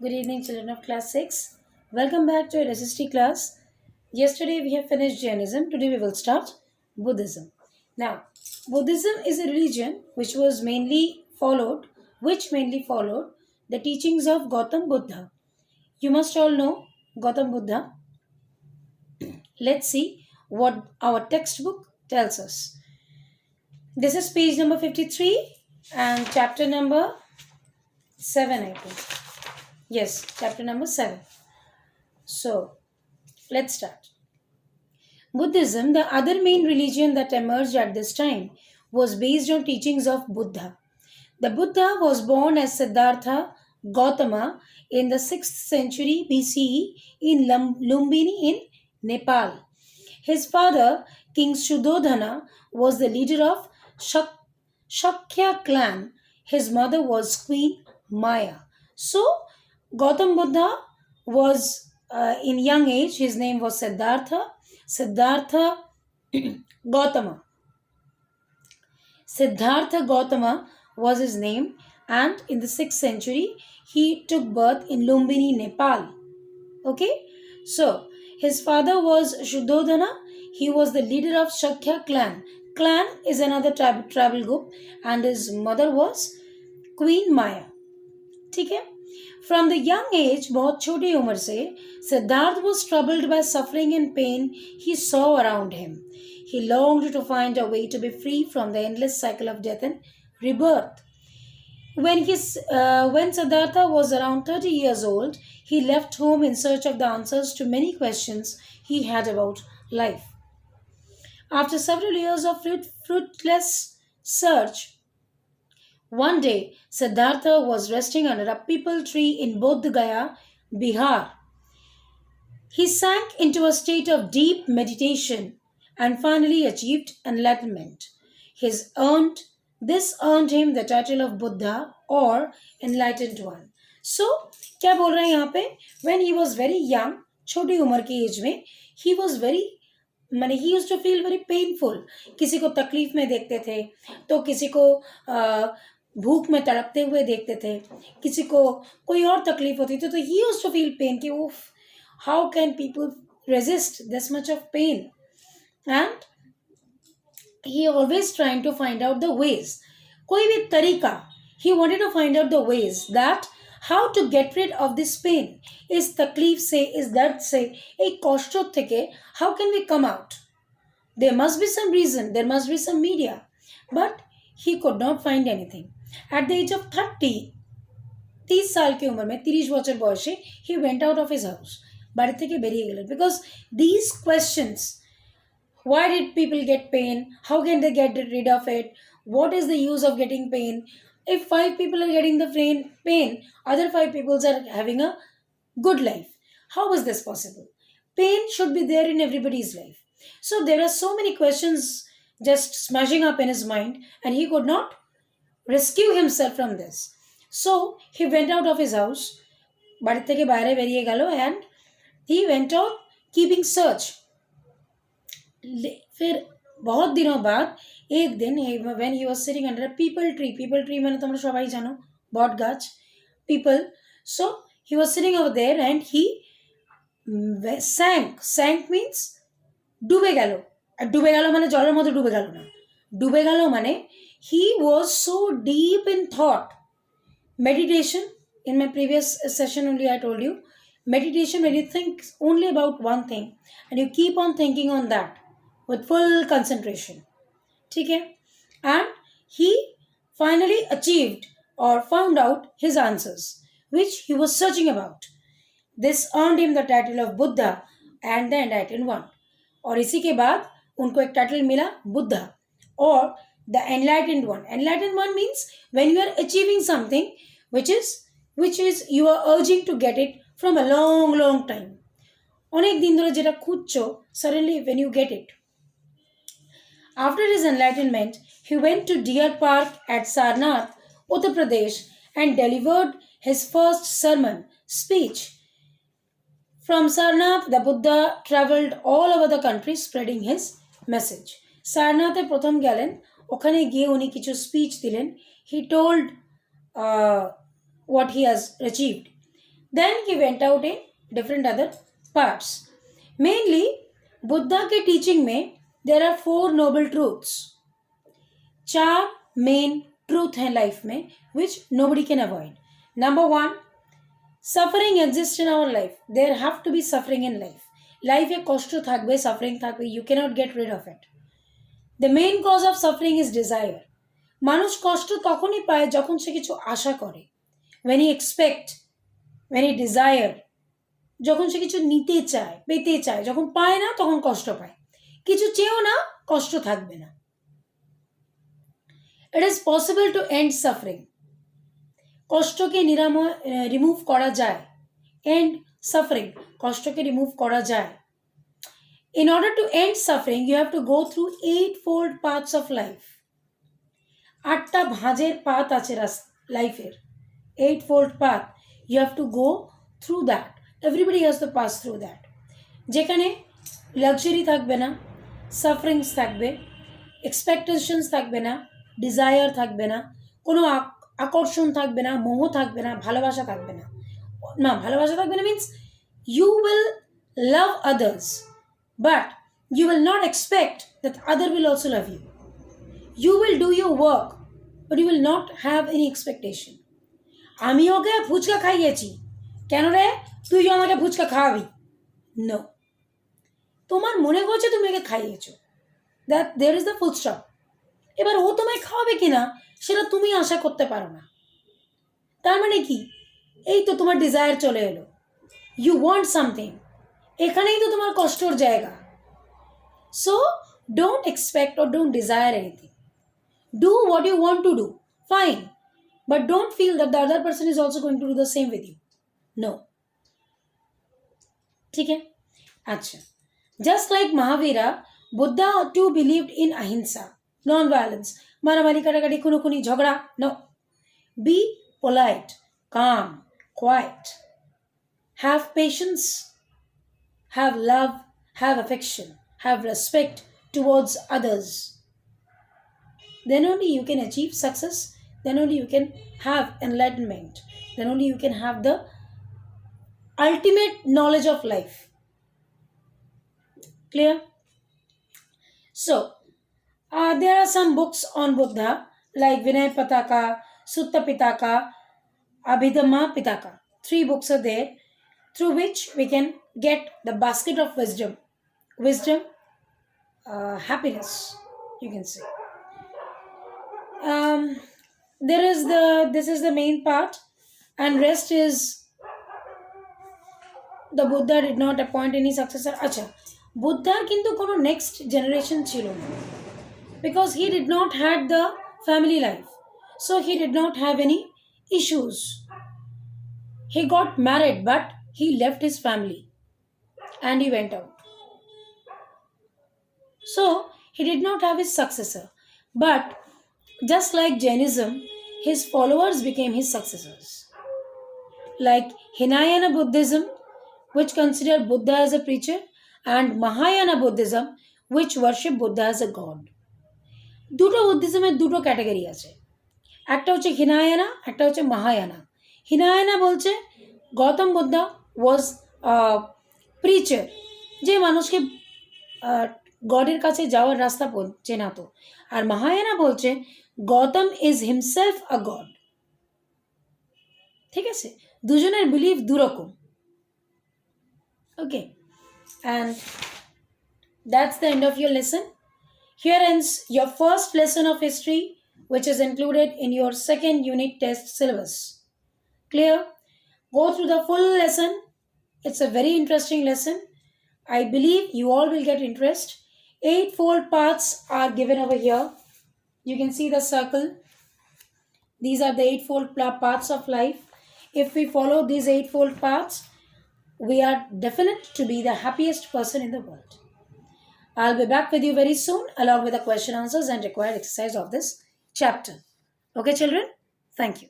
Good evening, children of class 6. Welcome back to our SST class. Yesterday we have finished Jainism. Today we will start Buddhism. Now, Buddhism is a religion which mainly followed the teachings of Gautam Buddha. You must all know Gautam Buddha. Let's see what our textbook tells us. This is page number 53 and chapter number 7, I think. Yes, chapter number 7. So, let's start. Buddhism, the other main religion that emerged at this time, was based on teachings of Buddha. The Buddha was born as Siddhartha Gautama in the 6th century BCE in Lumbini in Nepal. His father, King Shuddhodana, was the leader of Shakya clan. His mother was Queen Maya. So, Gautam Buddha was in young age, his name was Siddhartha Gautama. Siddhartha Gautama was his name, and in the 6th century he took birth in Lumbini, Nepal. Okay, so his father was Shuddhodana. He was the leader of Shakya clan. Clan is another tribal group, and his mother was Queen Maya. ठीक है. From the young age, बहुत छोटी उम्र से, Siddhartha was troubled by suffering and pain he saw around him. He longed to find a way to be free from the endless cycle of death and rebirth. When Siddhartha was around 30 years old, he left home in search of the answers to many questions he had about life. After several years of fruitless search, one day, Siddhartha was resting under a peepal tree in Bodh Gaya, Bihar. He sank into a state of deep meditation and finally achieved enlightenment. This earned him the title of Buddha or Enlightened One. So, क्या बोल रहे हैं यहाँ पे? When he was very young, छोटी उम्र की as में, he used to feel very painful. किसी को तकलीफ में देखते थे, तो किसी को भूख में तड़पते हुए देखते थे, किसी को कोई और तकलीफ होती थी, तो he used to feel pain कि उफ, how can people resist this much of pain? And he always trying to find out the ways. कोई भी तरीका, he wanted to find out the ways that how to get rid of this pain. इस तकलीफ से, इस दर्द से, एक कष्टों থেকে how can we come out? There must be some reason, there must be some media. But he could not find anything. At the age of 30 साल की उम्र में 30 বছর বয়সে he went out of his house. বাড়ি থেকে বেরিয়ে গেলেন. Because these questions, why did people get pain? How can they get rid of it? What is the use of getting pain? If 5 people are getting the pain, other 5 people are having a good life. How is this possible? Pain should be there in everybody's life. So there are so many questions just smashing up in his mind, and he could not rescue himself from this. So he went out of his house, বাড়ি থেকে বাইরে বেরিয়ে গেল, and he went out keeping search. फिर बहुत दिनों बाद एक दिन when he was sitting under a peepal tree মানে তোমরা সবাই জানো, বট গাছ, people. So he was sitting over there and he sank means ডুবে গেল. আর ডুবে গেল মানে জলের মধ্যে ডুবে গেল না, ডুবে গেল মানে he was so deep in thought. Meditation, in my previous session only I told you, meditation when you think only about one thing and you keep on thinking on that with full concentration. ठीक है? And he finally achieved or found out his answers which he was searching about. This earned him the title of Buddha and the Enlightened One. और इसी के बाद उनको एक title मिला बुद्धा और the Enlightened One. Enlightened One means when you are achieving something which is you are urging to get it from a long time. অনেক দিন ধরে যেটা খুঁজছো, suddenly when you get it. After his enlightenment, he went to Deer Park at Sarnath, Uttar Pradesh, and delivered his first speech. From Sarnath, the Buddha traveled all over the country spreading his message. Sarnathে প্রথম গেলেন, ওখানে গিয়ে উনি কিছু speech দিলেন. He told what he has achieved. Then he went out in different other parts. Mainly, Buddha के teaching में there are 4 noble truths. 4 main truth हैं लाइफ में which nobody can avoid. Number 1, suffering exists in our life. There have to be suffering in life. Life এ কষ্ট থাকবে, suffering থাকবে. You cannot get rid of it. The main cause of suffering is desire. মানুষ কষ্ট তখনই পায় যখন সে কিছু আশা করে. When he expect, when he desire, যখন সে কিছু নিতে চায়, পেতে চায়, যখন পায় না তখন কষ্ট পায়. কিছু চেয়েও না, কষ্ট থাকবে না. It is possible to end suffering. কষ্টকে রিমুভ করা যায়. End suffering. কষ্টকে রিমুভ করা যায়. In order to end suffering, you have to go through 8-fold paths of life. 8টা ভাঁজের পাথ আছে লাইফের. 8-fold path. You have to go through that. Everybody has to pass through that. যেখানে luxury থাকবে না, sufferings থাকবে, expectations থাকবে না, ডিজায়ার থাকবে না, কোনো আকর্ষণ থাকবে না, মোহ থাকবে না, ভালোবাসা থাকবে না. না, ভালোবাসা থাকবে না means you will love others, but you will not expect that other will also love you. You will do your work, but you will not have any expectation. আমি ওকে ফুচকা খাইয়েছি, কেন রে তুই আমাকে ফুচকা খাওয়াবি? নো, তোমার মনে করছে তুমি ওকে খাইয়েছো, that there is the full stop. এবার ও তোমায় খাওয়াবে কিনা সেটা তুমি আশা করতে পারো না. তার মানে কি, এই তো তোমার ডিজায়ার চলে এলো, ইউ ওয়ান্ট সামথিং, এখানেই তো তোমার কষ্টর জায়গা. So don't expect or don't desire anything. Do what you want to do, fine, but don't feel that the other person is also going to do the same with you. No. ठीक है? अच्छा. Just like Mahavira, Buddha too believed in ahimsa, non-violence. मारामारी काटाकाटी खुनोखुनी झगड़ा. No. Be polite, calm, quiet. Have patience. Have love. Have affection. Have respect towards others. Then only you can achieve success. Then only you can have enlightenment. Then only you can have the ultimate knowledge of life. Clear? So, there are some books on Buddha like Vinay Pitaka, Sutta Pitaka, Abhidhamma Pitaka. 3 books are there through which we can get the basket of wisdom. Wisdom, happiness, you can say. This is the main part, and rest is the Buddha did not appoint any successor. Acha, Buddha kintu kono next generation chilo na, because he did not had the family life, so he did not have any issues. He got married, but he left his family and he went out. So he did not have his successor, but just like Jainism, his followers became his successors. Like Hinayana Buddhism, which considered Buddha as a preacher, and Mahayana Buddhism, which worship Buddha as a god. দুটো বুদ্ধিজমের দুটো category আছে. একটা হচ্ছে হিনায়ানা, একটা হচ্ছে মহায়ানা. হিনায়ানা বলছে গৌতম বুদ্ধা ওয়াজ preacher, যে মানুষকে গডের কাছে যাওয়ার রাস্তা চেনাতো. আর মহায়ানা বলছে Gautam is himself a god. ঠিক আছে, দুজনের বিলিভ দুরকম. ওকে, and that's the end of your lesson. Here ends your first lesson of history, which is included in your second unit test syllabus. Clear? Go through the full lesson. It's a very interesting lesson. I believe you all will get interest. 8-fold paths are given over here. You can see the circle. These are the 8-fold paths of life. If we follow these 8-fold paths, we are definite to be the happiest person in the world. I'll be back with you very soon along with the question answers and required exercise of this chapter. Okay, children? Thank you.